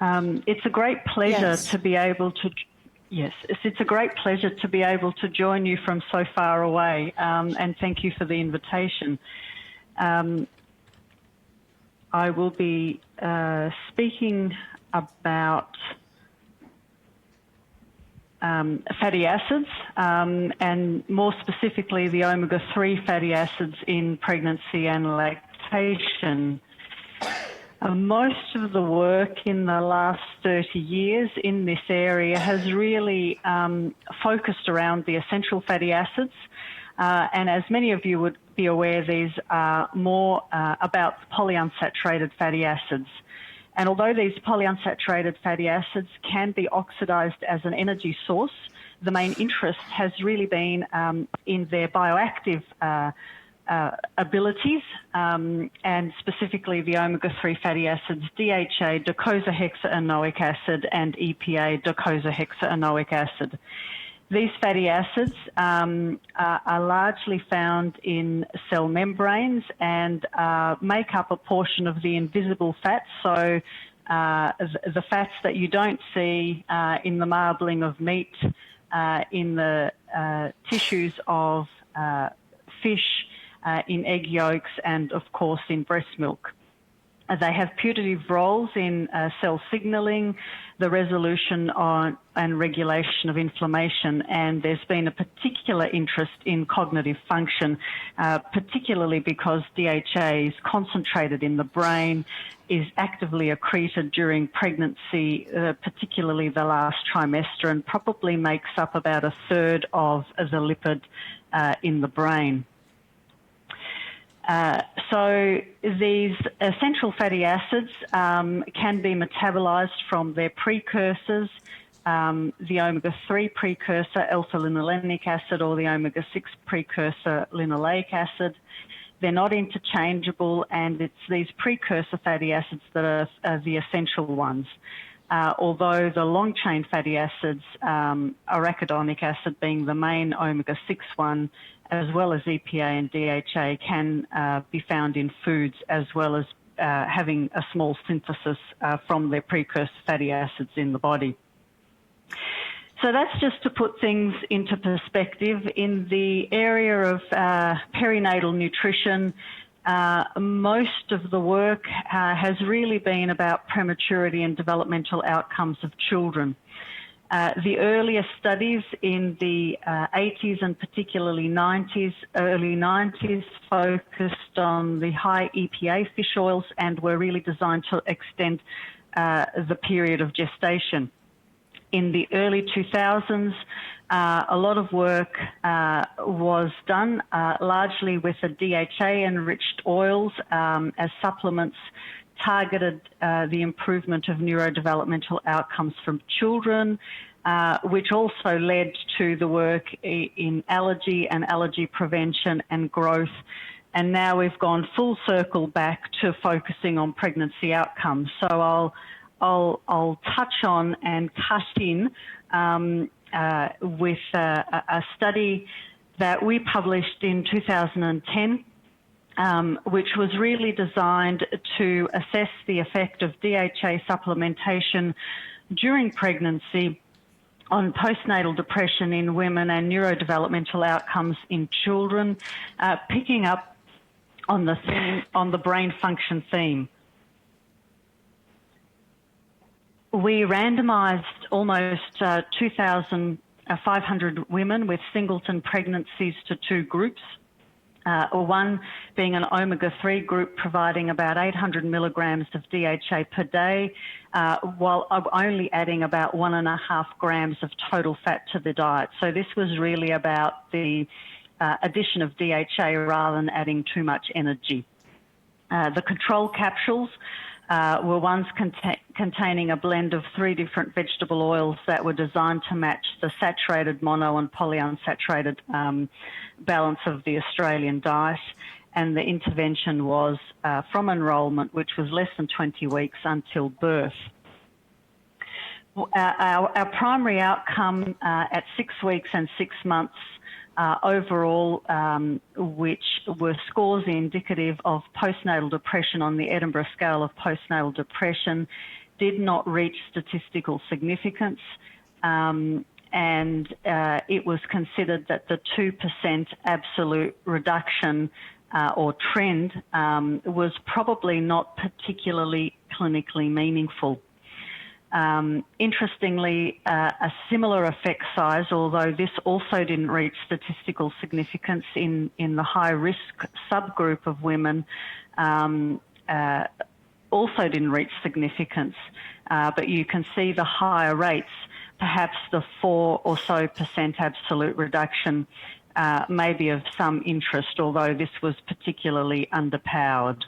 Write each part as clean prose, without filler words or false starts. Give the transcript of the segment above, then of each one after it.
It's a great pleasure to be able to. Yes, it's a great pleasure to be able to join you from so far away, and thank you for the invitation. I will be speaking about fatty acids, and more specifically the omega-3 fatty acids in pregnancy and lactation. Most of the work in the last 30 years in this area has really focused around the essential fatty acids, and as many of you would be aware, these are more about polyunsaturated fatty acids. And although these polyunsaturated fatty acids can be oxidized as an energy source, the main interest has really been in their bioactive abilities, and specifically the omega-3 fatty acids DHA, docosahexaenoic acid, and EPA, docosahexaenoic acid. These fatty acids are largely found in cell membranes and make up a portion of the invisible fats, so the fats that you don't see in the marbling of meat, in the tissues of fish, in egg yolks, and of course in breast milk. They have putative roles in cell signaling, the resolution and regulation of inflammation, and there's been a particular interest in cognitive function, particularly because DHA is concentrated in the brain, is actively accreted during pregnancy, particularly the last trimester, and probably makes up about a third of the lipid in the brain. So these essential fatty acids can be metabolized from their precursors, the omega-3 precursor, alpha-linolenic acid, or the omega-6 precursor, linoleic acid. They're not interchangeable, and it's these precursor fatty acids that are the essential ones. Although the long-chain fatty acids, arachidonic acid being the main omega-6 one, as well as EPA and DHA, can be found in foods, as well as having a small synthesis from their precursor fatty acids in the body. So that's just to put things into perspective. In the area of perinatal nutrition, most of the work has really been about prematurity and developmental outcomes of children. The earliest studies in the 80s and particularly early 90s focused on the high EPA fish oils and were really designed to extend the period of gestation. In the early 2000s, a lot of work was done, largely with the DHA-enriched oils as supplements targeted the improvement of neurodevelopmental outcomes from children, which also led to the work in allergy and allergy prevention and growth. And now we've gone full circle back to focusing on pregnancy outcomes. So I'll touch on and cut in with a study that we published in 2010, which was really designed to assess the effect of DHA supplementation during pregnancy on postnatal depression in women and neurodevelopmental outcomes in children, picking up on the brain function theme. We randomized almost 2,500 women with singleton pregnancies to two groups, one being an omega-3 group providing about 800 milligrams of DHA per day, while only adding about 1.5 grams of total fat to the diet. So this was really about the addition of DHA rather than adding too much energy. The control capsules were ones containing a blend of 3 different vegetable oils that were designed to match the saturated, mono and polyunsaturated balance of the Australian diet. And the intervention was from enrolment, which was less than 20 weeks until birth. Our primary outcome at 6 weeks and 6 months overall, which were scores indicative of postnatal depression on the Edinburgh Scale of Postnatal Depression, did not reach statistical significance, and it was considered that the 2% absolute reduction or trend was probably not particularly clinically meaningful. Interestingly, a similar effect size, although this also didn't reach statistical significance in the high-risk subgroup of women, also didn't reach significance. But you can see the higher rates, perhaps the 4% or so absolute reduction may be of some interest, although this was particularly underpowered.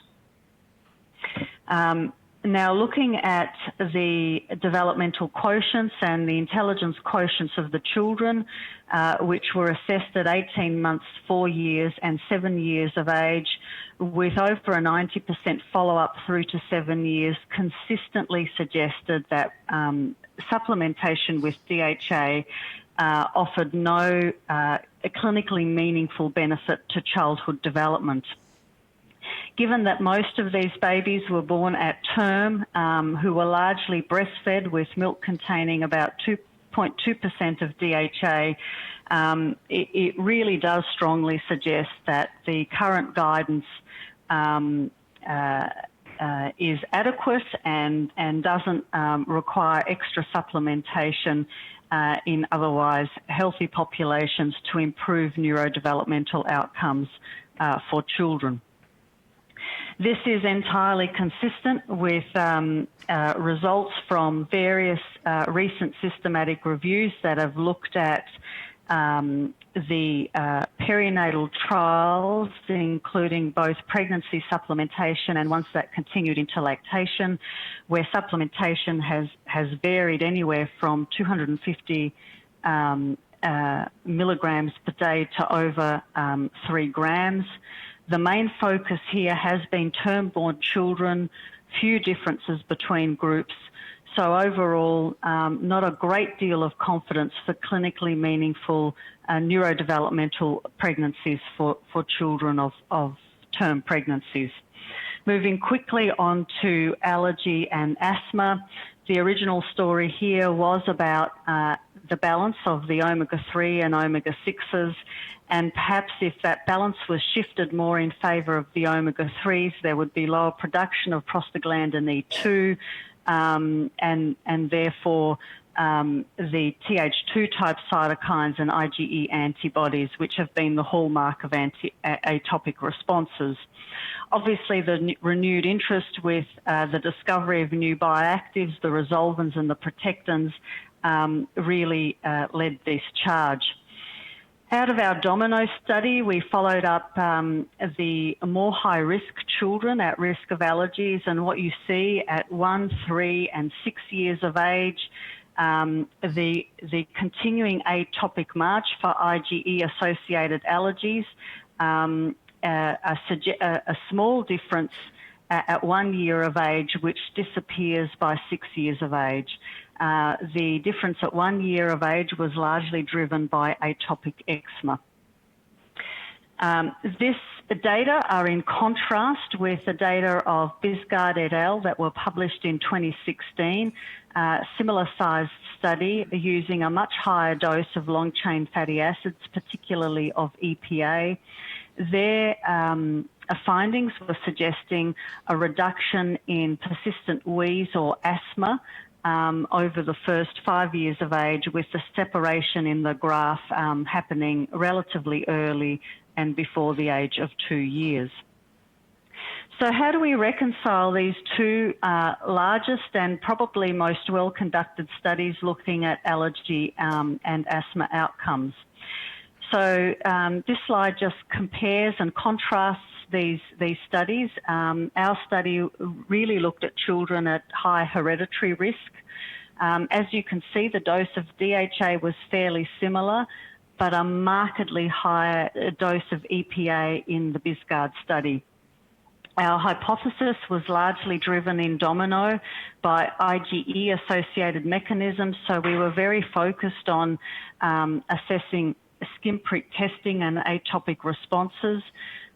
Now, looking at the developmental quotients and the intelligence quotients of the children, which were assessed at 18 months, 4 years and 7 years of age, with over a 90% follow-up through to 7 years, consistently suggested that supplementation with DHA offered no clinically meaningful benefit to childhood development. Given that most of these babies were born at term, who were largely breastfed with milk containing about 2.2% of DHA, it really does strongly suggest that the current guidance is adequate and doesn't require extra supplementation in otherwise healthy populations to improve neurodevelopmental outcomes for children. This is entirely consistent with results from various recent systematic reviews that have looked at the perinatal trials, including both pregnancy supplementation and ones that continued into lactation, where supplementation has varied anywhere from 250 milligrams per day to over 3 grams. The main focus here has been term-born children, few differences between groups. So overall, not a great deal of confidence for clinically meaningful neurodevelopmental pregnancies for children of term pregnancies. Moving quickly on to allergy and asthma. The original story here was about the balance of the omega-3 and omega-6s, and perhaps if that balance was shifted more in favour of the omega-3s, there would be lower production of prostaglandin E2, and therefore the Th2 type cytokines and IgE antibodies, which have been the hallmark of atopic responses. Obviously, the renewed interest with the discovery of new bioactives, the resolvins and the protectins, really led this charge. Out of our Domino study, we followed up the more high-risk children at risk of allergies, and what you see at 1, 3 and 6 years of age, the continuing atopic march for IgE-associated allergies, a small difference at 1 year of age, which disappears by 6 years of age. The difference at 1 year of age was largely driven by atopic eczema. This data are in contrast with the data of Bisgard et al. That were published in 2016, similar sized study using a much higher dose of long-chain fatty acids, particularly of EPA. Their findings were suggesting a reduction in persistent wheeze or asthma over the first 5 years of age, with the separation in the graph happening relatively early and before the age of 2 years. So how do we reconcile these two largest and probably most well-conducted studies looking at allergy and asthma outcomes? So this slide just compares and contrasts these studies. Our study really looked at children at high hereditary risk. As you can see, the dose of DHA was fairly similar, but a markedly higher dose of EPA in the Bisgard study. Our hypothesis was largely driven in Domino by IgE-associated mechanisms, so we were very focused on assessing skin prick testing and atopic responses.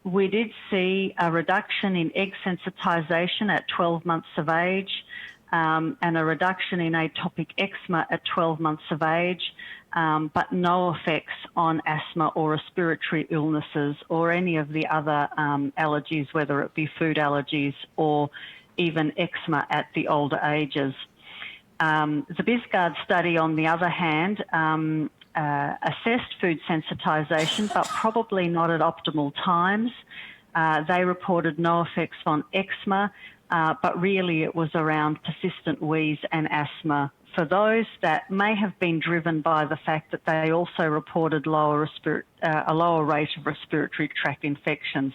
We did see a reduction in egg sensitization at 12 months of age. and a reduction in atopic eczema at 12 months of age, but no effects on asthma or respiratory illnesses or any of the other allergies, whether it be food allergies or even eczema at the older ages. The Bisgard study, on the other hand, assessed food sensitisation, but probably not at optimal times. They reported no effects on eczema, but really it was around persistent wheeze and asthma for those that may have been driven by the fact that they also reported a lower rate of respiratory tract infections.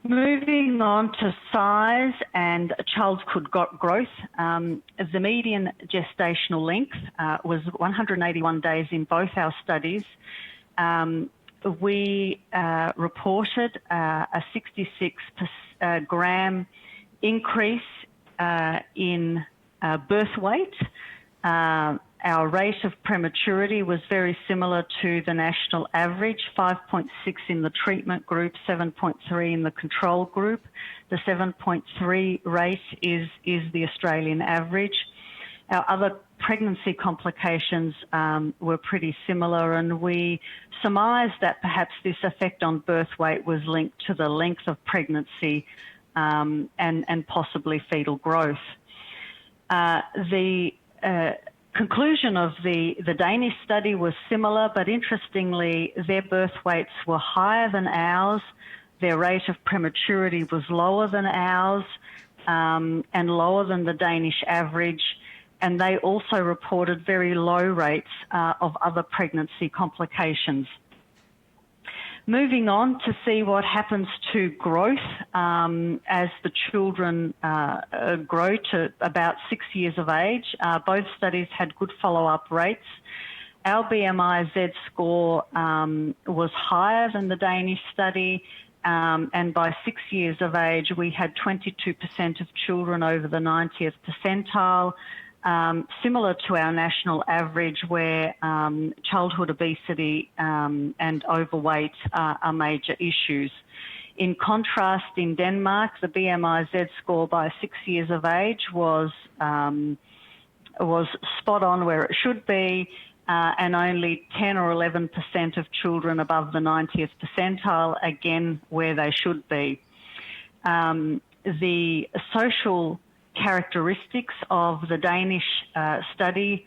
Moving on to size and childhood growth, the median gestational length was 181 days in both our studies. We reported a 66 gram increase in birth weight. Our rate of prematurity was very similar to the national average, 5.6 in the treatment group, 7.3 in the control group. The 7.3 rate is the Australian average. Our other pregnancy complications were pretty similar, and we surmised that perhaps this effect on birth weight was linked to the length of pregnancy and possibly fetal growth. The conclusion of the Danish study was similar, but interestingly, their birth weights were higher than ours. Their rate of prematurity was lower than ours and lower than the Danish average. And they also reported very low rates of other pregnancy complications. Moving on to see what happens to growth as the children grow to about 6 years of age. Both studies had good follow-up rates. Our BMI Z score was higher than the Danish study, and by 6 years of age, we had 22% of children over the 90th percentile, similar to our national average, where childhood obesity and overweight are major issues. In contrast, in Denmark, the BMI Z score by 6 years of age was spot on where it should be, and only 10 or 11% of children above the 90th percentile, again, where they should be. The social characteristics of the Danish study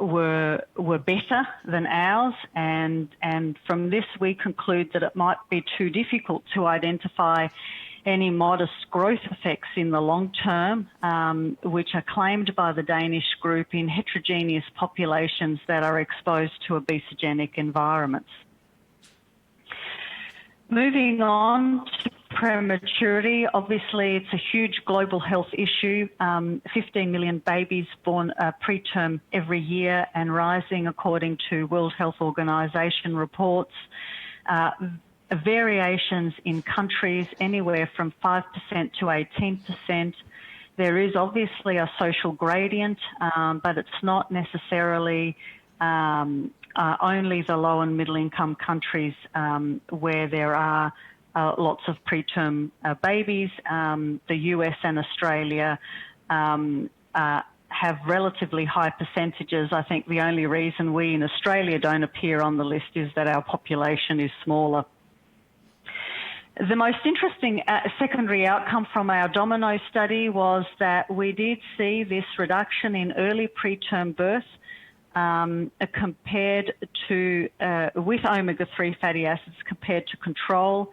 were better than ours, and from this we conclude that it might be too difficult to identify any modest growth effects in the long term, which are claimed by the Danish group in heterogeneous populations that are exposed to obesogenic environments. Moving on to prematurity, obviously it's a huge global health issue. 15 million babies born preterm every year and rising according to World Health Organization reports. Variations in countries anywhere from 5% to 18%. There is obviously a social gradient, but it's not necessarily only the low and middle income countries where there are lots of preterm babies. The US and Australia have relatively high percentages. I think the only reason we in Australia don't appear on the list is that our population is smaller. The most interesting secondary outcome from our Domino study was that we did see this reduction in early preterm birth compared to with omega-3 fatty acids compared to control.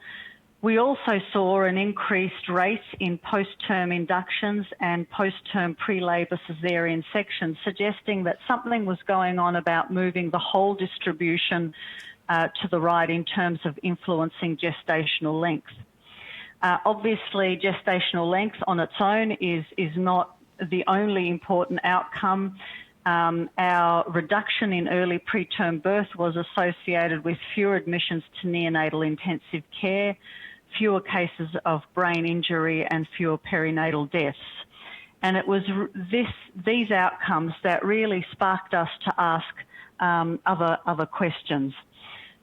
We also saw an increased rate in post-term inductions and post-term pre-labour caesarean sections, suggesting that something was going on about moving the whole distribution to the right in terms of influencing gestational length. Obviously, gestational length on its own is not the only important outcome. Our reduction in early preterm birth was associated with fewer admissions to neonatal intensive care, fewer cases of brain injury and fewer perinatal deaths. And it was these outcomes that really sparked us to ask other questions.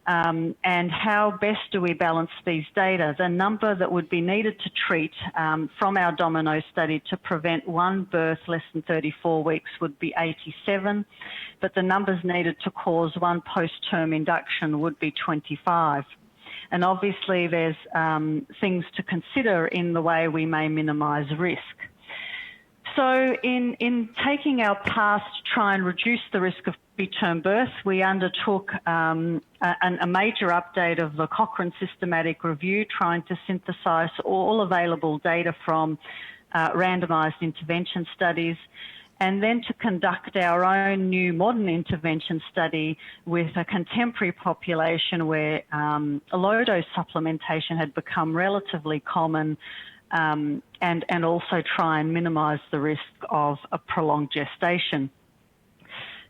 and how best do we balance these data. The number that would be needed to treat from our Domino study to prevent one birth less than 34 weeks would be 87, but the numbers needed to cause one post-term induction would be 25. And obviously there's things to consider in the way we may minimise risk. So in taking our path to try and reduce the risk of preterm birth, we undertook a major update of the Cochrane systematic review, trying to synthesise all available data from randomised intervention studies, and then to conduct our own new modern intervention study with a contemporary population where low-dose supplementation had become relatively common, and also try and minimise the risk of a prolonged gestation.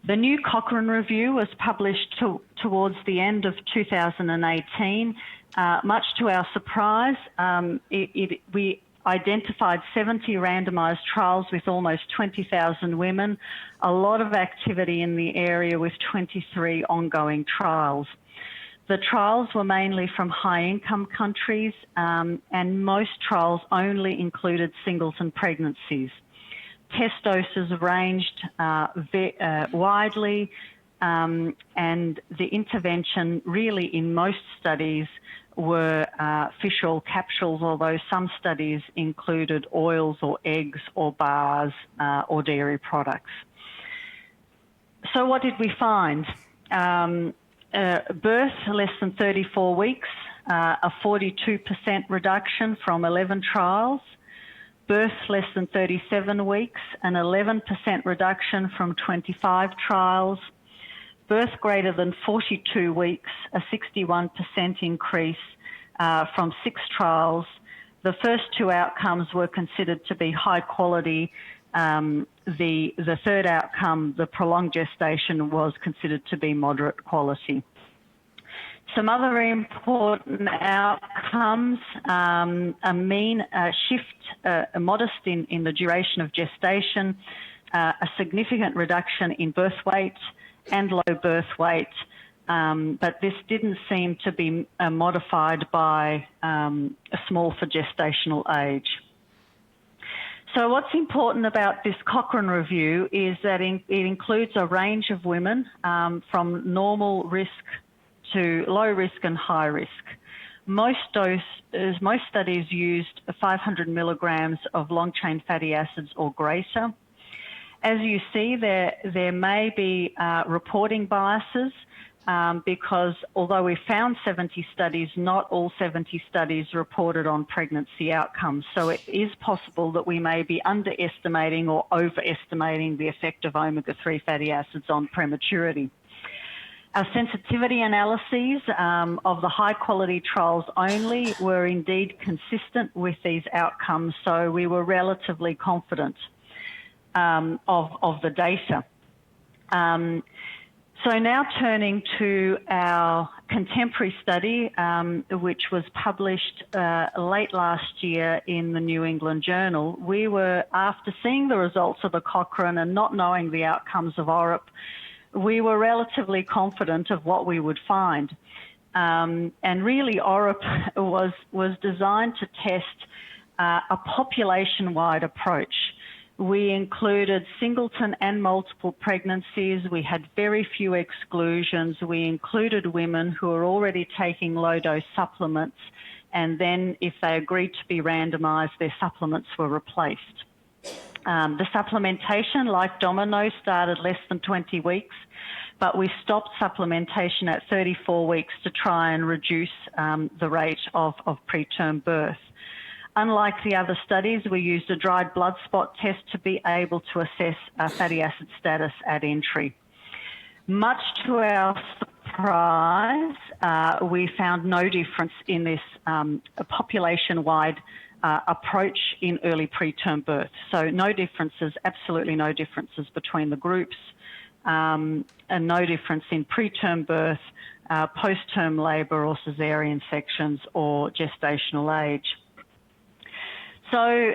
The new Cochrane review was published towards the end of 2018. Much to our surprise, we identified 70 randomised trials with almost 20,000 women, a lot of activity in the area with 23 ongoing trials. The trials were mainly from high-income countries, and most trials only included singleton pregnancies. Test doses ranged widely, and the intervention really in most studies were fish oil capsules, although some studies included oils or eggs or bars or dairy products. So what did we find? Birth less than 34 weeks, a 42% reduction from 11 trials. Birth less than 37 weeks, an 11% reduction from 25 trials. Birth greater than 42 weeks, a 61% increase from 6 trials. The first 2 outcomes were considered to be high quality. The third outcome, the prolonged gestation, was considered to be moderate quality. Some other important outcomes, a mean shift, modest in the duration of gestation, a significant reduction in birth weight and low birth weight, but this didn't seem to be modified by a small for gestational age. So what's important about this Cochrane review is that it includes a range of women from normal risk to low risk and high risk. Most studies used 500 milligrams of long-chain fatty acids or greater. As you see, there may be reporting biases because although we found 70 studies, not all 70 studies reported on pregnancy outcomes. So it is possible that we may be underestimating or overestimating the effect of omega-3 fatty acids on prematurity. Our sensitivity analyses of the high-quality trials only were indeed consistent with these outcomes, so we were relatively confident of the data. So now turning to our contemporary study, which was published late last year in the New England Journal, we were, after seeing the results of the Cochrane and not knowing the outcomes of ORIP, we were relatively confident of what we would find. And really ORIP was designed to test a population-wide approach. We included singleton and multiple pregnancies. We had very few exclusions. We included women who were already taking low-dose supplements, and then if they agreed to be randomised, their supplements were replaced. The supplementation, like Domino, started less than 20 weeks, but we stopped supplementation at 34 weeks to try and reduce the rate of preterm birth. Unlike the other studies, we used a dried blood spot test to be able to assess fatty acid status at entry. Much to our surprise, we found no difference in this population-wide approach in early preterm birth. So no differences, absolutely no differences between the groups, and no difference in preterm birth, post-term labour or caesarean sections or gestational age. So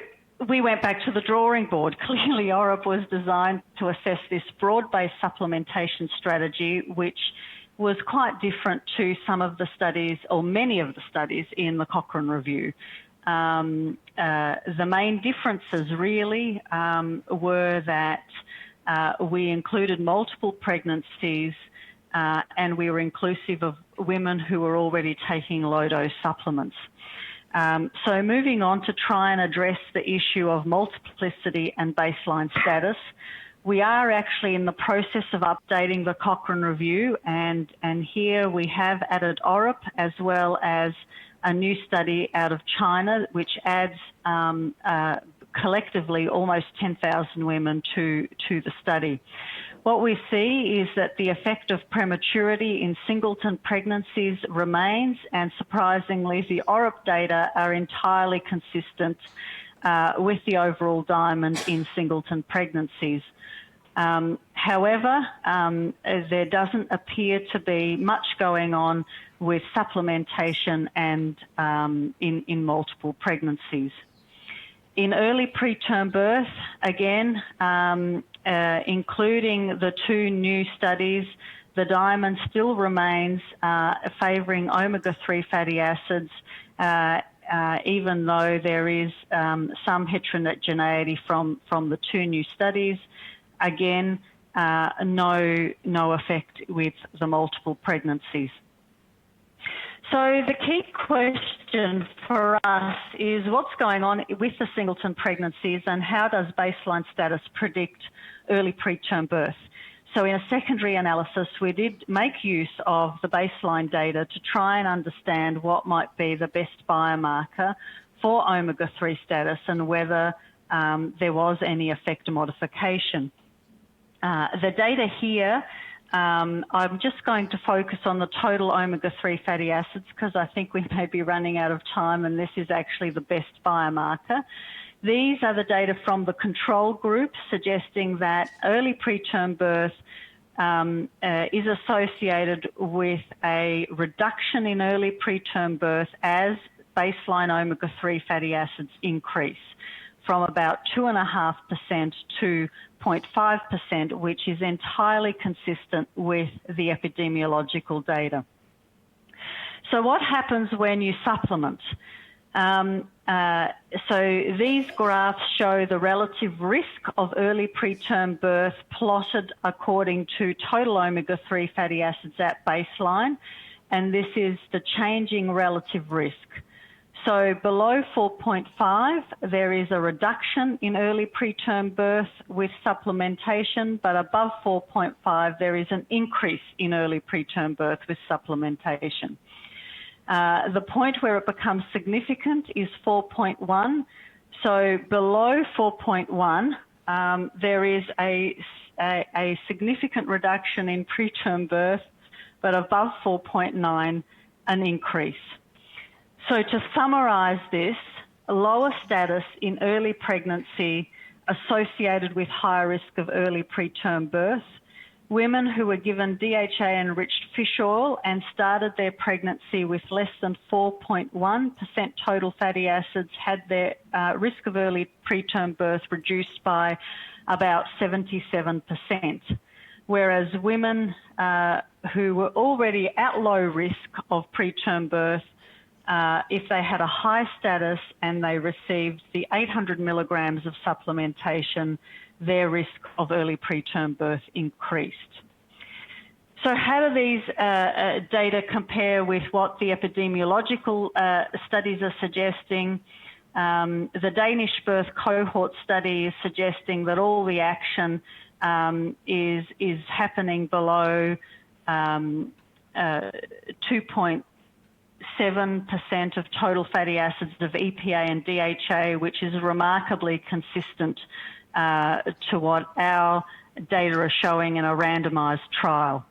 we went back to the drawing board. Clearly, ORIP was designed to assess this broad-based supplementation strategy, which was quite different to some of the studies, or many of the studies, in the Cochrane Review. The main differences really were that we included multiple pregnancies and we were inclusive of women who were already taking low-dose supplements. So moving on to try and address the issue of multiplicity and baseline status, we are actually in the process of updating the Cochrane Review, and here we have added ORIP as well as a new study out of China, which adds collectively almost 10,000 women to the study. What we see is that the effect of prematurity in singleton pregnancies remains, and surprisingly, the ORIP data are entirely consistent with the overall diamond in singleton pregnancies. However, there doesn't appear to be much going on with supplementation and in multiple pregnancies. In early preterm birth, again, including the two new studies, the diamond still remains favouring omega-3 fatty acids, even though there is some heterogeneity from the two new studies. Again, no effect with the multiple pregnancies. So the key question for us is what's going on with the singleton pregnancies and how does baseline status predict early preterm birth? So in a secondary analysis, we did make use of the baseline data to try and understand what might be the best biomarker for omega-3 status and whether there was any effector modification. The data here, I'm just going to focus on the total omega-3 fatty acids because I think we may be running out of time and this is actually the best biomarker. These are the data from the control group suggesting that early preterm birth is associated with a reduction in early preterm birth as baseline omega-3 fatty acids increase from about 2.5% to 0.5%, which is entirely consistent with the epidemiological data. So what happens when you supplement? So these graphs show the relative risk of early preterm birth plotted according to total omega-3 fatty acids at baseline, and this is the changing relative risk. So below 4.5, there is a reduction in early preterm birth with supplementation, but above 4.5, there is an increase in early preterm birth with supplementation. The point where it becomes significant is 4.1. So below 4.1, there is a significant reduction in preterm birth, but above 4.9, an increase. So to summarise this, lower status in early pregnancy associated with higher risk of early preterm birth. Women who were given DHA-enriched fish oil and started their pregnancy with less than 4.1% total fatty acids had their risk of early preterm birth reduced by about 77%. Whereas women who were already at low risk of preterm birth, if they had a high status and they received the 800 milligrams of supplementation, their risk of early preterm birth increased. So how do these data compare with what the epidemiological studies are suggesting? The Danish birth cohort study is suggesting that all the action is happening below 2.7% of total fatty acids of EPA and DHA, which is remarkably consistent to what our data are showing in a randomised trial.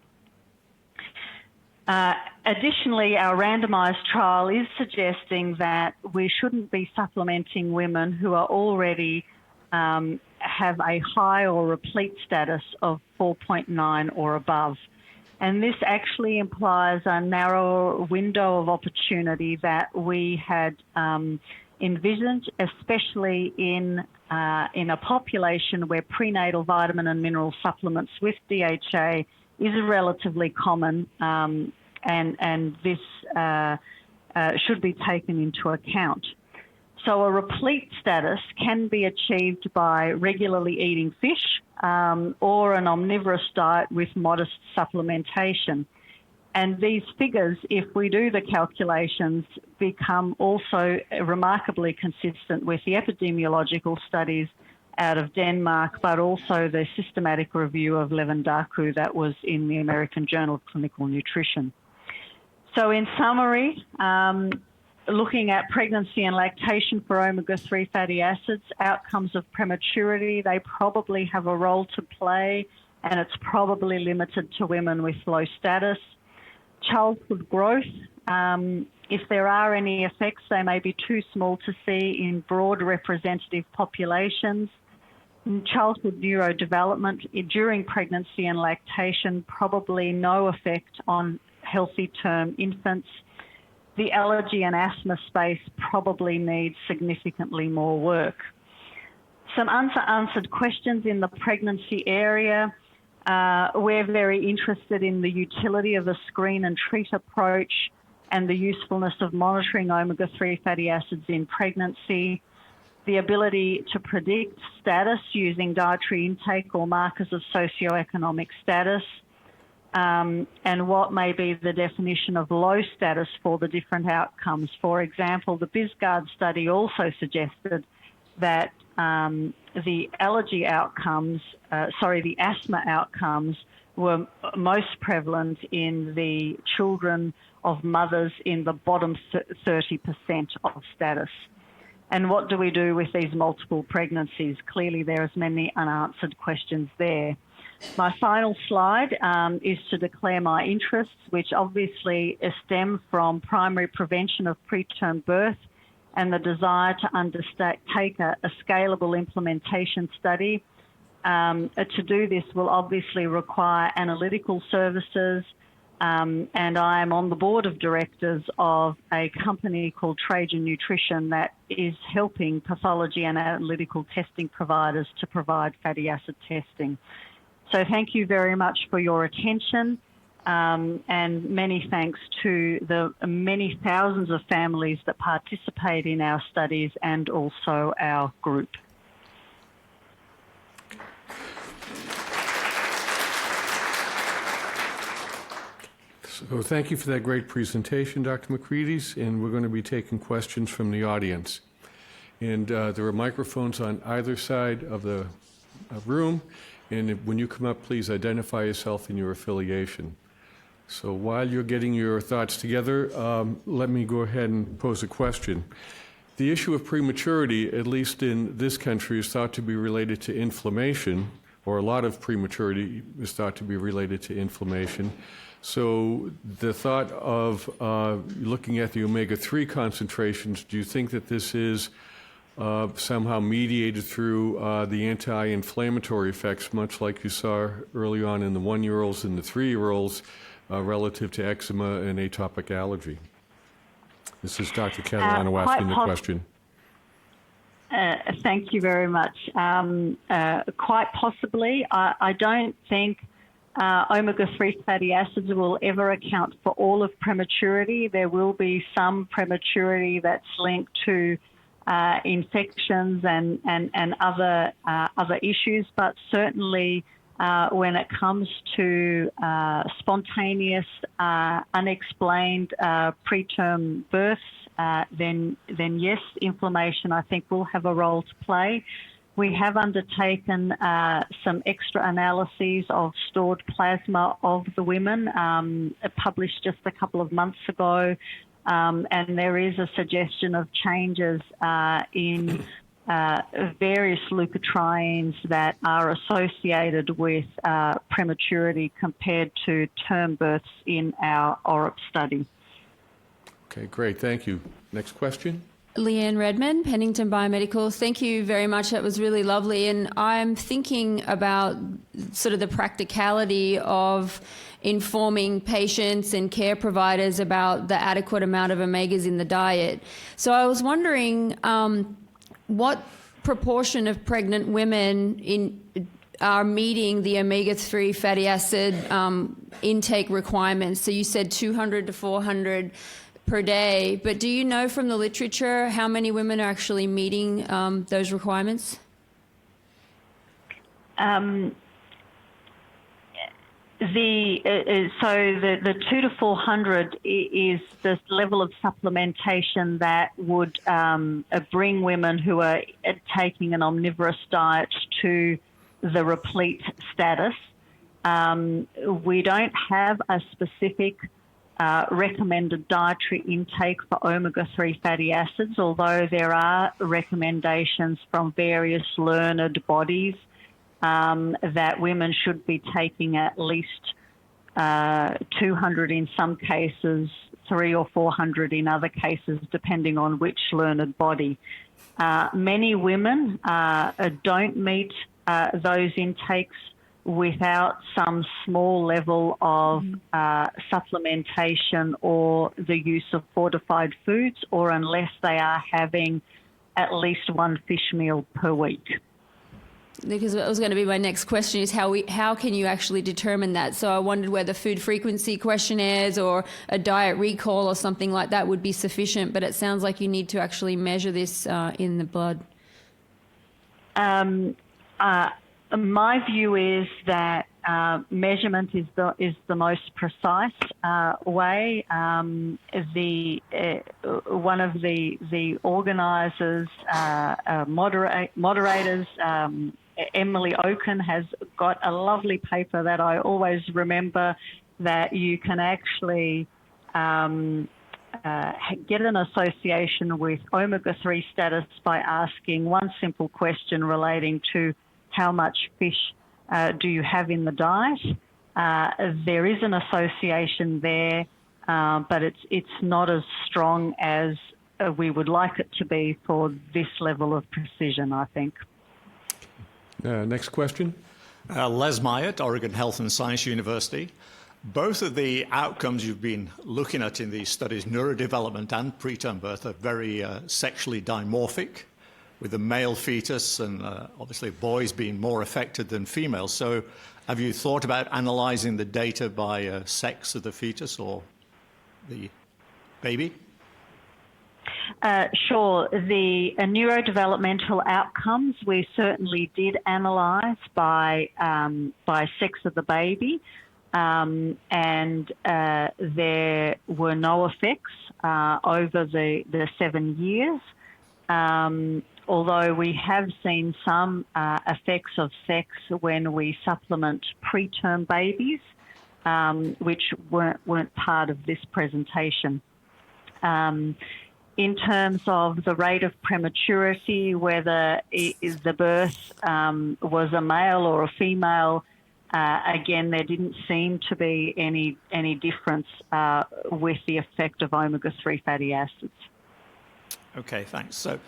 Additionally, our randomised trial is suggesting that we shouldn't be supplementing women who are already have a high or replete status of 4.9 or above. And this actually implies a narrower window of opportunity that we had envisaged, especially in a population where prenatal vitamin and mineral supplements with DHA is relatively common, and this should be taken into account. So a replete status can be achieved by regularly eating fish or an omnivorous diet with modest supplementation. And these figures, if we do the calculations, become also remarkably consistent with the epidemiological studies out of Denmark, but also the systematic review of Levendaku that was in the American Journal of Clinical Nutrition. So in summary, looking at pregnancy and lactation for omega-3 fatty acids, outcomes of prematurity, they probably have a role to play, and it's probably limited to women with low status. Childhood growth, if there are any effects, they may be too small to see in broad representative populations. In childhood neurodevelopment during pregnancy and lactation, probably no effect on healthy term infants. The allergy and asthma space probably needs significantly more work. Some unanswered questions in the pregnancy area. We're very interested in the utility of a screen and treat approach and the usefulness of monitoring omega-3 fatty acids in pregnancy, the ability to predict status using dietary intake or markers of socioeconomic status, and what may be the definition of low status for the different outcomes. For example, the BizGuard study also suggested that the allergy outcomes, the asthma outcomes were most prevalent in the children of mothers in the bottom 30% of status. And what do we do with these multiple pregnancies? Clearly, there is many unanswered questions there. My final slide is to declare my interests, which obviously stem from primary prevention of preterm birth and the desire to undertake a scalable implementation study. To do this will obviously require analytical services, and I am on the board of directors of a company called Trajan Nutrition that is helping pathology and analytical testing providers to provide fatty acid testing. So thank you very much for your attention, and many thanks to the many thousands of families that participate in our studies and also our group. So thank you for that great presentation, Dr. Makrides, and we're going to be taking questions from the audience. And there are microphones on either side of the room, and when you come up, please identify yourself and your affiliation. So while you're getting your thoughts together, let me go ahead and pose a question. The issue of prematurity, at least in this country, is thought to be related to inflammation, or a lot of prematurity is thought to be related to inflammation. So the thought of looking at the omega-3 concentrations, do you think that this is somehow mediated through the anti-inflammatory effects, much like you saw early on in the 1-year-olds and the 3-year-olds relative to eczema and atopic allergy? This is Dr. Catalano asking the question. Thank you very much. Quite possibly. I don't think omega-3 fatty acids will ever account for all of prematurity. There will be some prematurity that's linked to infections and other issues, but certainly when it comes to spontaneous, unexplained preterm births, then yes, inflammation I think will have a role to play. We have undertaken some extra analyses of stored plasma of the women, published just a couple of months ago, and there is a suggestion of changes in various leukotrienes that are associated with prematurity compared to term births in our ORIP study. Okay, great. Thank you. Next question. Leanne Redmond, Pennington Biomedical. Thank you very much. That was really lovely. And I'm thinking about sort of the practicality of informing patients and care providers about the adequate amount of omegas in the diet. So I was wondering what proportion of pregnant women are meeting the omega-3 fatty acid intake requirements. So you said 200 to 400 per day, but do you know from the literature how many women are actually meeting those requirements? The 2 to 400 is the level of supplementation that would bring women who are taking an omnivorous diet to the replete status. We don't have a specific recommended dietary intake for omega-3 fatty acids, although there are recommendations from various learned bodies that women should be taking at least 200 in some cases, 300 or 400 in other cases, depending on which learned body. Many women don't meet those intakes without some small level of supplementation or the use of fortified foods, or unless they are having at least one fish meal per week. Because that was going to be my next question, is how can you actually determine that? So I wondered whether food frequency questionnaires or a diet recall or something like that would be sufficient, but it sounds like you need to actually measure this in the blood. My view is that measurement is the most precise way. One of the organisers, moderators, Emily Oaken, has got a lovely paper that I always remember, that you can actually get an association with omega-3 status by asking one simple question relating to how much fish do you have in the diet. There is an association there, but it's not as strong as we would like it to be for this level of precision, I think. Next question. Les Myatt, Oregon Health and Science University. Both of the outcomes you've been looking at in these studies, neurodevelopment and preterm birth, are very sexually dimorphic, with the male fetus and obviously boys being more affected than females. So have you thought about analysing the data by sex of the fetus or the baby? Sure. The neurodevelopmental outcomes we certainly did analyse by sex of the baby, and there were no effects over the 7 years. Although we have seen some effects of sex when we supplement preterm babies, which weren't part of this presentation. In terms of the rate of prematurity, whether the birth was a male or a female, again, there didn't seem to be any difference with the effect of omega-3 fatty acids. Okay, thanks. So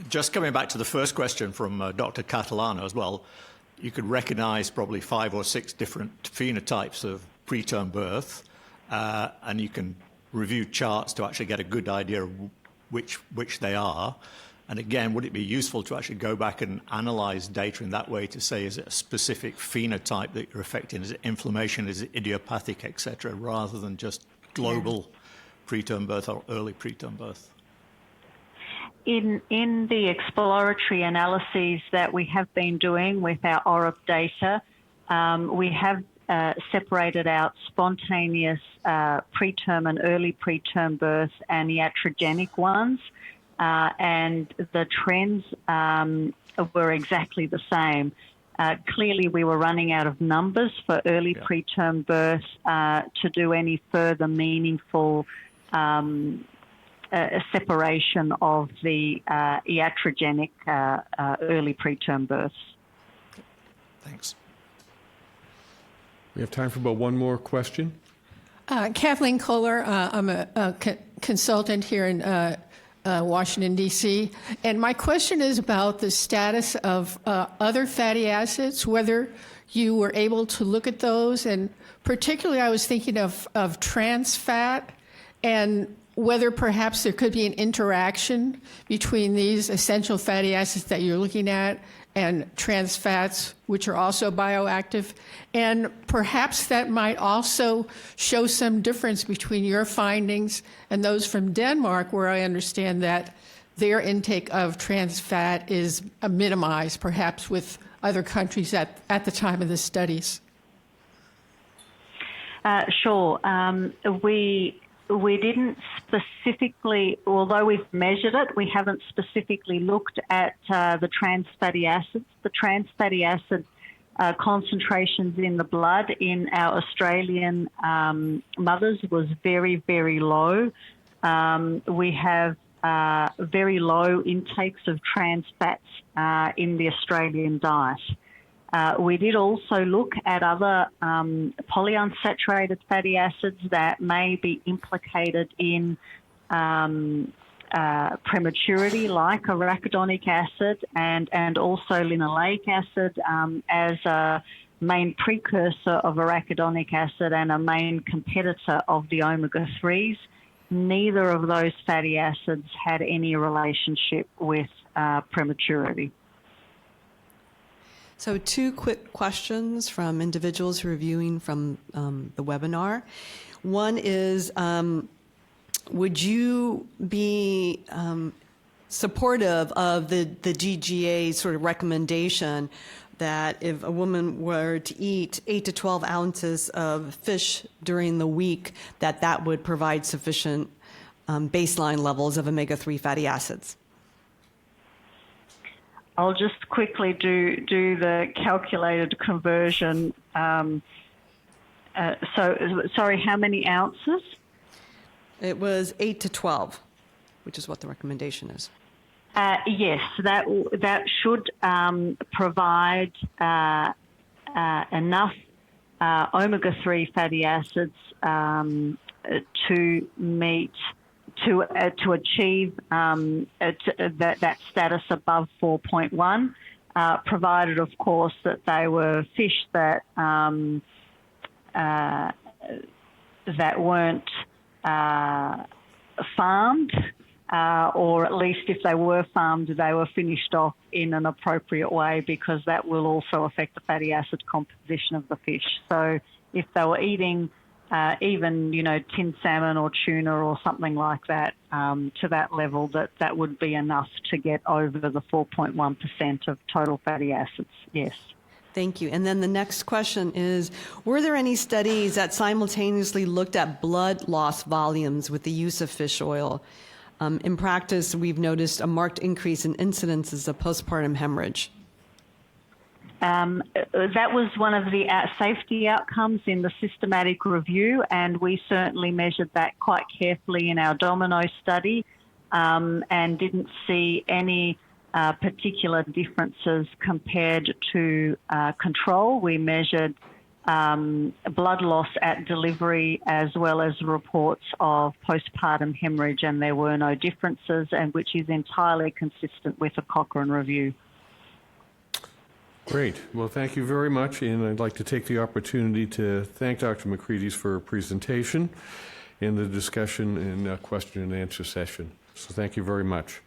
just coming back to the first question from Dr. Catalano as well, you could recognize probably 5 or 6 different phenotypes of preterm birth, and you can review charts to actually get a good idea of which they are. And again, would it be useful to actually go back and analyze data in that way to say, is it a specific phenotype that you're affecting? Is it inflammation? Is it idiopathic, et cetera, rather than just global preterm birth or early preterm birth? In the exploratory analyses that we have been doing with our ORIP data, we have separated out spontaneous preterm and early preterm birth and iatrogenic ones, and the trends were exactly the same. Clearly, we were running out of numbers for early preterm birth to do any further meaningful separation of the iatrogenic early preterm births. Thanks. We have time for about one more question. Kathleen Kohler, I'm a consultant here in Washington, D.C., and my question is about the status of other fatty acids, whether you were able to look at those, and particularly I was thinking of trans fat, and whether perhaps there could be an interaction between these essential fatty acids that you're looking at and trans fats, which are also bioactive. And perhaps that might also show some difference between your findings and those from Denmark, where I understand that their intake of trans fat is minimized, perhaps with other countries at the time of the studies. Sure. We didn't specifically, although we've measured it, we haven't specifically looked at the trans fatty acids. The trans fatty acid concentrations in the blood in our Australian mothers was very, very low. We have very low intakes of trans fats in the Australian diet. We did also look at other polyunsaturated fatty acids that may be implicated in prematurity, like arachidonic acid and also linoleic acid as a main precursor of arachidonic acid and a main competitor of the omega-3s. Neither of those fatty acids had any relationship with prematurity. So 2 quick questions from individuals who are viewing from the webinar. One is, would you be supportive of the GGA sort of recommendation that if a woman were to eat 8 to 12 ounces of fish during the week, that would provide sufficient baseline levels of omega-3 fatty acids? I'll just quickly do the calculated conversion. Sorry, how many ounces? It was 8 to 12, which is what the recommendation is. Yes, that should provide enough omega-3 fatty acids to meet to achieve that status above 4.1, provided, of course, that they were fish that weren't farmed, or at least if they were farmed, they were finished off in an appropriate way, because that will also affect the fatty acid composition of the fish. So if they were eating even, tinned salmon or tuna or something like that, to that level, that would be enough to get over the 4.1% of total fatty acids, yes. Thank you. And then the next question is, were there any studies that simultaneously looked at blood loss volumes with the use of fish oil? In practice, we've noticed a marked increase in incidences of postpartum hemorrhage. That was one of the safety outcomes in the systematic review, and we certainly measured that quite carefully in our Domino study, and didn't see any particular differences compared to control. We measured blood loss at delivery as well as reports of postpartum hemorrhage, and there were no differences, and which is entirely consistent with a Cochrane review. Great. Well, thank you very much, and I'd like to take the opportunity to thank Dr. Makrides for her presentation and the discussion and question and answer session. So thank you very much.